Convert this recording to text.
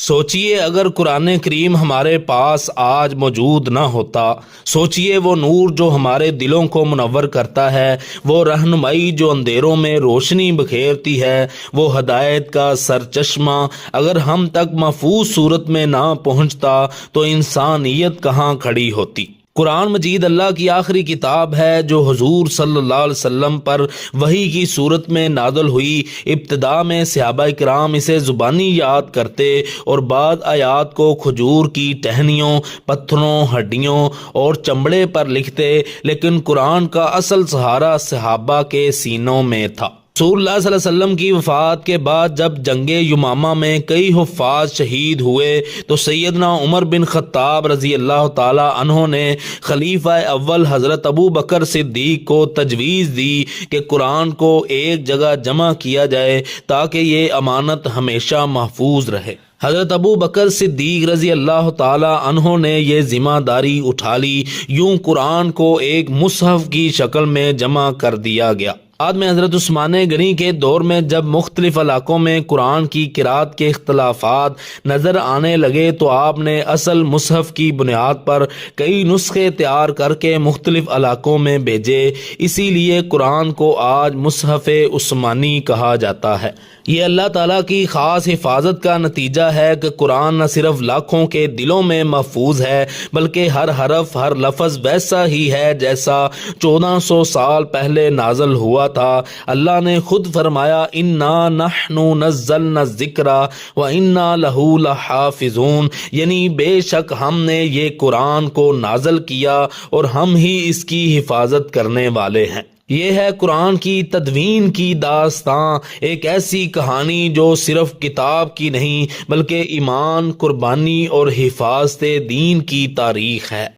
سوچئے اگر قرآن کریم ہمارے پاس آج موجود نہ ہوتا، سوچئے وہ نور جو ہمارے دلوں کو منور کرتا ہے، وہ رہنمائی جو اندھیروں میں روشنی بکھیرتی ہے، وہ ہدایت کا سرچشمہ اگر ہم تک محفوظ صورت میں نہ پہنچتا تو انسانیت کہاں کھڑی ہوتی۔ قرآن مجید اللہ کی آخری کتاب ہے جو حضور صلی اللہ علیہ وسلم پر وحی کی صورت میں نازل ہوئی۔ ابتدا میں صحابہ کرام اسے زبانی یاد کرتے اور بعض آیات کو کھجور کی ٹہنیوں، پتھروں، ہڈیوں اور چمڑے پر لکھتے، لیکن قرآن کا اصل سہارا صحابہ کے سینوں میں تھا۔ رسول اللہ صلی اللہ علیہ وسلم کی وفات کے بعد جب جنگ یمامہ میں کئی حفاظ شہید ہوئے تو سیدنا عمر بن خطاب رضی اللہ تعالی عنہ نے خلیفہ اول حضرت ابو بکر صدیق کو تجویز دی کہ قرآن کو ایک جگہ جمع کیا جائے تاکہ یہ امانت ہمیشہ محفوظ رہے۔ حضرت ابو بکر صدیق رضی اللہ تعالی عنہ نے یہ ذمہ داری اٹھا لی۔ یوں قرآن کو ایک مصحف کی شکل میں جمع کر دیا گیا۔ بعد میں حضرت عثمان غنی کے دور میں جب مختلف علاقوں میں قرآن کی قرأت کے اختلافات نظر آنے لگے تو آپ نے اصل مصحف کی بنیاد پر کئی نسخے تیار کر کے مختلف علاقوں میں بھیجے۔ اسی لیے قرآن کو آج مصحف عثمانی کہا جاتا ہے۔ یہ اللہ تعالیٰ کی خاص حفاظت کا نتیجہ ہے کہ قرآن نہ صرف لاکھوں کے دلوں میں محفوظ ہے بلکہ ہر حرف، ہر لفظ ویسا ہی ہے جیسا 1400 سال پہلے نازل ہوا تھا۔ اللہ نے خود فرمایا اِنَّا نَحْنُ نَزَّلْنَا الذِّكْرَ وَإِنَّا لَهُ لَحَافِظُونَ، یعنی بے شک ہم نے یہ قرآن کو نازل کیا اور ہم ہی اس کی حفاظت کرنے والے ہیں۔ یہ ہے قرآن کی تدوین کی داستاں، ایک ایسی کہانی جو صرف کتاب کی نہیں بلکہ ایمان، قربانی اور حفاظت دین کی تاریخ ہے۔